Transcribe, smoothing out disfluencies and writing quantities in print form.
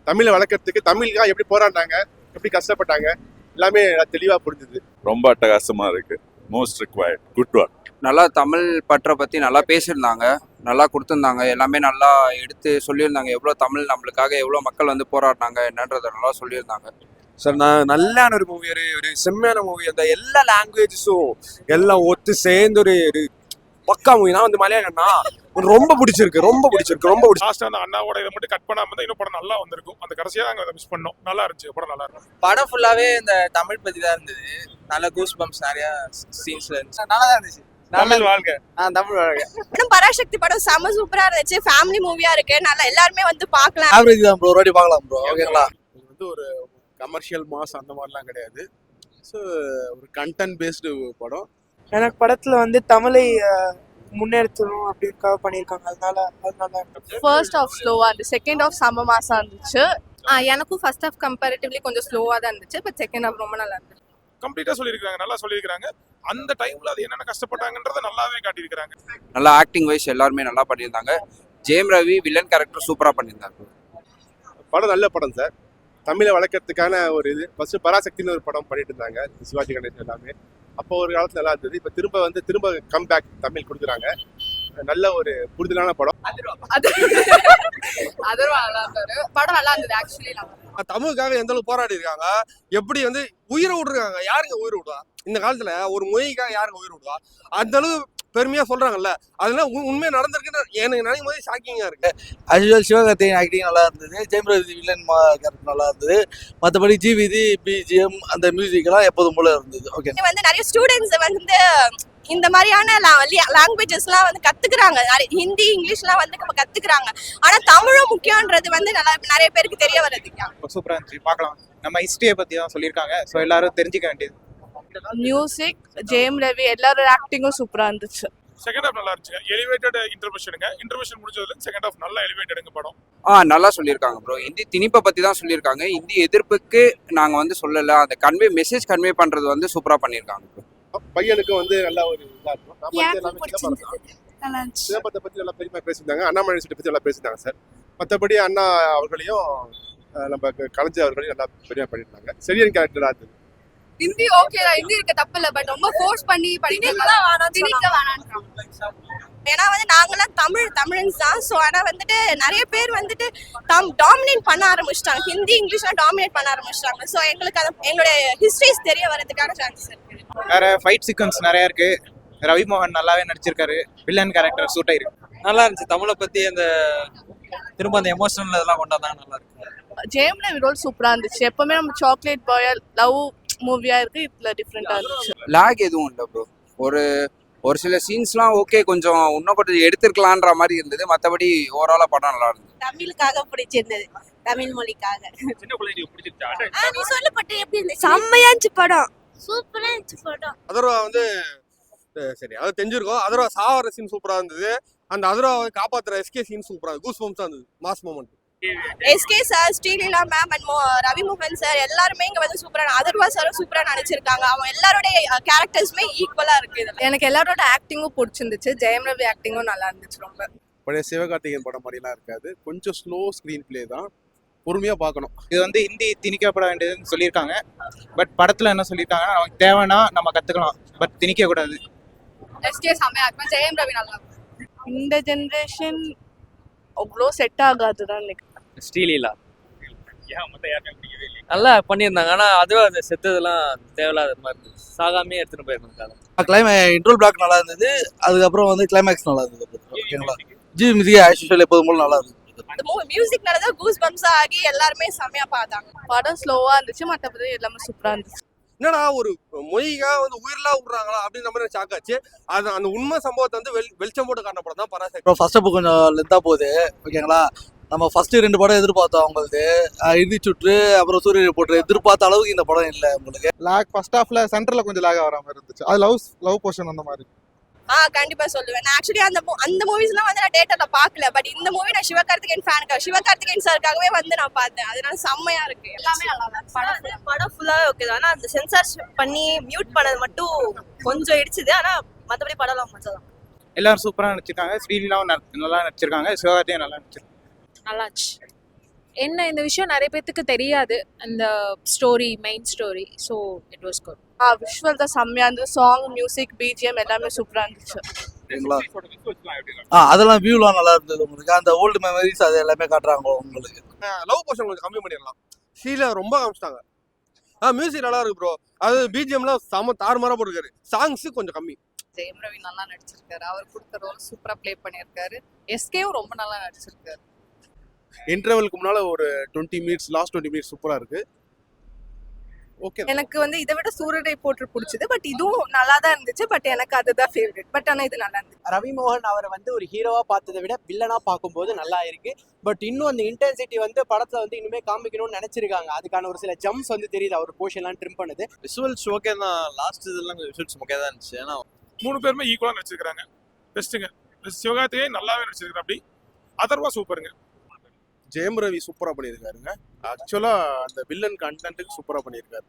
தமிழை வளர்க்கறதுக்கு தமிழுக்காக எப்படி போராடினாங்க, எப்படி கஷ்டப்பட்டாங்க, எல்லாமே தெளிவாக புரிஞ்சுது. ரொம்ப அட்டகாசமா இருக்கு. Most required. Good work. நல்லா தமிழ் பற்றை பற்றி நல்லா பேசியிருந்தாங்க, நல்லா கொடுத்துருந்தாங்க, எல்லாமே நல்லா எடுத்து சொல்லியிருந்தாங்க. எவ்வளோ தமிழ் நம்மளுக்காக எவ்வளோ மக்கள் வந்து போராடினாங்க என்னன்றதை நல்லா சொல்லியிருந்தாங்க. சார் நான் நல்லான ஒரு மூவி, ஒரு செம்மையான மூவி. அந்த எல்லா லாங்குவேஜஸும் எல்லாம் ஒத்து சேர்ந்து ஒரு பக்கா மூவி. நான் வந்து மலையாளம்னா ரொம்ப பிடிச்சிருக்கு. லாஸ்ட் அந்த அண்ணாவோட இதை மட்டும் கட் பண்ணாம தான் இன்னும் படம் நல்லா வந்திருக்கும். அந்த கடைசியாக நாங்கள் அதை மிஸ் பண்ணோம். நல்லா இருந்துச்சு, படம் நல்லா இருக்கும். படம் ஃபுல்லாவே இந்த தமிழ் பத்தி தான் இருந்தது. நல்ல கூஸ் பம்ப்ஸ் நிறைய சீன்ஸ்ல இருந்துச்சு. நல்லா தான் இருந்துச்சு. தமிழ் வாழ்க. தமிழ் வாழ்க. படம் பராசக்தி படம் செம சூப்பரா இருந்துச்சு. ஃபேமிலி மூவியா இருக்கு. நல்லா எல்லாருமே வந்து பார்க்கலாம். ஆவரேஜ் தான் ப்ரோ, ஒரு வாட்டி பார்க்கலாம் ப்ரோ. ஓகேங்களா? இது வந்து ஒரு கமர்ஷியல் மாஸ் அந்த மாதிரிலாம் கிடையாது. ஸோ ஒரு கண்டென்ட் பேஸ்டு படம். எனக்கு படத்துல வந்து தமிழை முன்னெடுத்தணும் அப்படின்னுக்காக பண்ணியிருக்காங்க. அதனால ஃபர்ஸ்ட் ஆஃப் ஸ்லோவா இருந்துச்சு, செகண்ட் ஆஃப் செம மாசா இருந்துச்சு. எனக்கும் ஃபர்ஸ்ட் ஆஃப் கம்பேரிட்டிவ்லி கொஞ்சம் ஸ்லோவா தான் இருந்துச்சு. பட் செகண்ட் ஆஃப் ரொம்ப நல்லா இருந்துச்சு. கம்ப்ளீட்டா சொல்லியிருக்காங்க, நல்லா சொல்லியிருக்காங்க. அந்த டைம்ல அது என்னென்ன கஷ்டப்பட்டாங்கன்றத நல்லாவே காட்டியிருக்காங்க. நல்லா ஆக்டிங் வைஸ் எல்லாருமே நல்லா பண்ணியிருந்தாங்க. ஜெயம் ரவி வில்லன் கேரக்டர் சூப்பராக பண்ணியிருந்தாங்க. படம் நல்ல படம் சார். தமிழை வளர்க்கறதுக்கான ஒரு இது. ஃபர்ஸ்ட் பராசக்தின்னு ஒரு படம் பண்ணிட்டு இருந்தாங்க சிவாஜி கணேசன் எல்லாமே. அப்போ ஒரு காலத்துல நல்லா இருந்தது. இப்போ திரும்ப கம்பேக் தமிழ் கொடுக்குறாங்க. நல்ல ஒரு புரிதலான படம். அதர்வா நல்லா இருந்தது. படம் நல்லா இருந்தது. ஆக்சுவலி தமிழுக்காக எந்த அளவுக்கு போராடி இருக்காங்க, எப்படி வந்து உயிரை விட்டுருக்காங்க. யாருங்க உயிர் விடுவா இந்த காலத்துல? ஒரு மொழிக்காக யாருங்க உயிர் விடுவா? அந்த அளவு பெருமையா சொல்றாங்கல்ல, அதெல்லாம் உண்மையா நடந்திருக்குன்னு எனக்கு நினைக்கும் போது ஷாக்கிங்கா இருக்கு. அஸ்யூஷுவல் சிவகார்த்திகேயன் ஆக்டிங் நல்லா இருந்தது. ஜெயம் ரவி வில்லன் கேரக்டர் நல்லா இருந்தது. மற்றபடி ஜிவிதி பிஜிஎம் அந்த மியூசிக் எல்லாம் எப்போதும் போல இருந்தது. ஓகே. வந்து நிறைய ஸ்டூடெண்ட்ஸ் வந்து இந்த மாதிரியான லாங்குவேஜஸ்லாம் வந்து கத்துக்கிறாங்க. ஹிந்தி இங்கிலீஷ்லாம் வந்து நம்ம கத்துக்கிறாங்க. ஆனா தமிழும் முக்கியன்றது வந்து நல்லா நிறைய பேருக்கு தெரிய வருது. சூப்பரா இருந்துச்சு, பார்க்கலாம். நம்ம ஹிஸ்டரியை பத்தி தான் சொல்லியிருக்காங்க. ஸோ எல்லாரும் தெரிஞ்சுக்க வேண்டியது. மியூசிக், ஜெயம் ரவி எல்லாரோட ஆக்டிங்கும் சூப்பரா இருந்துச்சு. செகண்ட் ஹாஃப் நல்லா இருந்துச்சு. எலிவேட்டட் இன்டர்வெஷன் முடிஞ்சதுல செகண்ட் ஹாஃப் நல்லா எலிவேட்டடுங்க படம். நல்லா சொல்லியிருக்காங்க ப்ரோ. இந்தி திணிப்பை பற்றி தான் சொல்லியிருக்காங்க. இந்தி எதிர்ப்புக்கு நாங்கள் வந்து சொல்லலை. அந்த மெசேஜ் கன்வே பண்ணுறது வந்து சூப்பராக பண்ணியிருக்காங்க ப்ரோ. பையனுக்கு வந்து நல்ல ஒரு இதாக இருக்கும். சிதம்பரத்தை பற்றி நல்லா பெருமையாக பேசியிருந்தாங்க. அண்ணாமலை யூனிவர்சிட்டி பற்றி நல்லா பேசியிருந்தாங்க சார். மற்றபடி அண்ணா அவர்களையும் நம்ம கலைஞர் அவர்களையும் நல்லா பெருமையாக பண்ணியிருந்தாங்க. சரியான கேரக்டராக இருந்தது. ஹிந்தி ஓகே தான், ஹிந்தி இருக்க தப்பு இல்லை. பட் ரொம்ப ஃபோர்ஸ் பண்ணி திணிக்க வேணாம். ஏன்னா வந்து நாங்களாம் தமிழன்ஸ் தான். ஸோ ஆனால் வந்துட்டு நிறைய பேர் வந்துட்டு டாமினேட் பண்ண ஆரம்பிச்சிட்டாங்க. ஹிந்தி இங்கிலீஷ்லாம் டாமினேட் பண்ண ஆரம்பிச்சிட்டாங்க. ஸோ எங்களுக்கு அது எங்களுடைய ஹிஸ்ட்ரிஸ் தெரிய வரதுக்கான சான்சஸ் இருக்கு. வேற ஃபைட் சீக்வன்ஸ் நிறைய இருக்கு. ரவி மோகன் நல்லாவே நடிச்சிருக்காரு. வில்லன் கேரக்டர் சூட் ஆயிருக்கு. நல்லா இருந்துச்சு. தமிழை பத்தி அந்த திரும்ப அந்த எமோஷனல் இதெல்லாம் கொண்டாந்தாங்க. நல்லா இருக்கு. ஜெயம் ரவி ரோல் சூப்பரா இருந்துச்சு. எப்பவுமே நம்ம சாக்லேட் பாய் லவ் மூவியா இருக்கு, இதுல டிஃப்ரெண்டா இருந்துச்சு. லாக் எதுவும் இல்லை ப்ரோ. ஒரு சில சீன்ஸ்லாம் ஓகே, கொஞ்சம் இன்னும் கொஞ்சம் எடுத்துருக்கலான்ற மாதிரி இருந்தது. மற்றபடி ஓவராலாக படம் நல்லா இருந்தது. தமிழுக்காக பிடிச்சிருந்தது, தமிழ் மொழிக்காக. சின்ன குழந்தைக்கு பிடிச்சிருச்சா? நீ சொல்லப்பட்டு எப்படி இருந்துச்சு? செம்மையா இருந்துச்சு படம். சூப்பரா இருந்துச்சு படம். அதர்வா வந்து சரி அது தெரிஞ்சிருக்கோம். அதர்வா சாவர சீன் சூப்பரா இருந்தது. அந்த அதர்வாவை காப்பாத்துற எஸ்கே சீன் சூப்பரா இருந்தது. கூஸ் பம்ப்ஸா இருந்தது. Mass moment. SK sir, Sreeleela ma'am and Ravi மோகன் சார் எல்லாருமே இங்க வந்து சூப்பரா, அதர்வா சாரும் சூப்பரா நடிச்சிருக்காங்க. அவங்க எல்லாரோட கேரக்டர்ஸுமே ஈக்குவலா இருக்கு. எனக்கு எல்லாரோட ஆக்டிங்கும் பிடிச்சிருந்துச்சு. ஜெயம் ரவி ஆக்டிங்கும் நல்லா இருந்துச்சு. ரொம்ப பழைய சிவகார்த்திகேயன் படம் மாதிரிலாம் இருக்காது. கொஞ்சம் ஸ்லோ ஸ்க்ரீன் பிளே தான். பொறுமையாக பார்க்கணும். இது வந்து ஹிந்தி திணிக்கப்பட வேண்டியதுன்னு சொல்லியிருக்காங்க. பட் படத்தில் என்ன சொல்லியிருக்காங்கன்னா, நமக்கு தேவைன்னா நம்ம கற்றுக்கலாம், பட் திணிக்க கூடாது. எஸ்கே செம்மையா இருக்கும். ஜெயம் ரவி நல்லா இருக்கும். இந்த ஜெனரேஷன் அவ்வளோ செட் ஆகாதுதான். ஸ்ரீலீலா ஏன் மொத்தம் யாருமே பிடிக்கவே இல்லை. நல்லா பண்ணியிருந்தாங்க. ஆனா அதுவே அந்த செத்ததெல்லாம் தேவையில்லாத மாதிரி இருந்துச்சு. சாகாமே எடுத்துட்டு போயிருந்தாங்க. இன்ட்ரோல் பிளாக் நல்லா இருந்தது. அதுக்கப்புறம் வந்து கிளைமேக்ஸ் நல்லா இருந்தது. ஓகேங்களா? ஜி மியூசிக் ஆக்சுவல் எப்போதும் போல நல்லா இருந்தது. அந்த மியூசிக் நல்லதா கூஸ் பம்ப்ஸா ஆகி எல்லாருமே செம்மையா பார்த்தாங்க. படம் ஸ்லோவா இருந்துச்சு, மற்றபடி எல்லாமே சூப்பரா இருந்துச்சு. என்னடா ஒரு மொழிக்காக வந்து உயிரெல்லாம் விடுறாங்களா அப்படின்னு நம்ம சாக்காச்சு. அது அந்த உண்மை சம்பவத்தை வந்து வெளிச்சம் போட்டு காட்டின படம் தான் பராசக்தி. ஃபர்ஸ்ட் அப்போ கொஞ்சம் லென்த்தாக போகுது. ஓகேங்களா? நம்ம ஃபர்ஸ்ட் 2 படம் எதிர்பார்த்தோம். அவங்களுக்கு இறுதி சுற்று அப்புறம் சூரிய போட்டு எதிர்பார்த்த அளவுக்கு இந்த படம் இல்லை. உங்களுக்கு லாக் ஃபர்ஸ்ட் ஹாஃப்ல சென்டர்ல கொஞ்சம் லாக் ஆகிற மாதிரி இருந்துச்சு. அது லவ் போர்ஷன் அந்த மாதிரி. கண்டிப்பா சொல்லுவேன். நான் ஆக்சுவலி அந்த மூவிஸ்லாம் வந்து நான் தியேட்டர்ல பார்க்கல. பட் இந்த மூவி நான் சிவகார்த்திகேயன் ஃபேனுக்காக, சிவகார்த்திகேயன் சாருக்காகவே வந்து நான் பார்த்தேன். அதனால செம்மையா இருக்கு. எல்லாமே நல்லா இருக்கு. படம் ஃபுல்லாவே ஓகே தான். ஆனா அந்த சென்சார் பண்ணி மியூட் பண்ணது மட்டும் கொஞ்சம் இடிச்சுது. ஆனா மற்றபடி படம்லாம் மச்சதான். எல்லாரும் சூப்பராக நடிச்சிருக்காங்க. ஸ்ரீலீலாவும் நல்லா நடிச்சிருக்காங்க. சிவகார்த்தியும் நல்லா நடிச்சிருக்காங்க. நல்லாச்சு. என்ன இந்த விஷயம் நிறைய பேத்துக்கு தெரியாது அந்த story main story so it was good visual தான் செம்மையா இருந்தது. சாங், மியூசிக், பிஜிஎம் எல்லாமே சூப்பரா இருந்துச்சு. ஓகேங்களா அதெல்லாம் வியூலாம் நல்லா இருந்தது உங்களுக்கு. அந்த ஓல்டு மெமரிஸ் அது எல்லாமே காட்டுறாங்க உங்களுக்கு. லவ் போர்ஷன் கொஞ்சம் கம்மி பண்ணிடலாம். சீல ரொம்ப காமிச்சிட்டாங்க. மியூசிக் நல்லா இருக்கு ப்ரோ. அது பிஜிஎம்லாம் செம தாறுமாறா போட்டுருக்காரு. சாங்ஸ் கொஞ்சம் கம்மி. ஜெயம் ரவி நல்லா நடிச்சிருக்காரு. அவர் கொடுத்த ரோல் சூப்பரா ப்ளே பண்ணியிருக்காரு. எஸ்கேவும் ரொம்ப நல்லா நடிச்சிருக்காரு. இன்டர்வலுக்கு முன்னால ஒரு 20 மினிட்ஸ் லாஸ்ட் 20 மினிட்ஸ் சூப்பரா இருக்கு. ஓகே. எனக்கு வந்து இதை விட சூரரை போட்டு பிடிச்சது. பட் இதுவும் நல்லா தான் இருந்துச்சு. பட் எனக்கு அதுதான் ஃபேவரட். பட் ஆனா இது நல்லா இருந்துச்சு. ரவி மோகன் அவரை வந்து ஒரு ஹீரோவா பார்த்ததை விட வில்லனா பார்க்கும்போது நல்லா இருக்கு. பட் இன்னும் அந்த இன்டென்சிட்டி வந்து படத்துல வந்து இன்னுமே காமிக்கணும்னு நினைச்சிருக்காங்க. அதுக்கான ஒரு சில ஜம்ப்ஸ் வந்து தெரியுது. அவர் போர்ஷன்லாம் ட்ரிம் பண்ணுது. விசுவல்ஸ் ஓகே தான். லாஸ்ட் இதெல்லாம் விசுவல்ஸ் ஓகே தான் இருந்துச்சு. ஏன்னா 3 பேருமே ஈக்குவலா நடிச்சிருக்காங்க. பெஸ்ட்டுங்க. சிவகார்த்திகே நல்லாவே நடிச்சிருக்காரு. அப்படி அதர்வா சூப்பருங்க. ஜெயம் ரவி சூப்பரா பண்ணியிருக்காருங்க. ஆக்சுவலா அந்த வில்லன் கண்டென்ட்டுக்கு சூப்பரா பண்ணியிருக்காரு.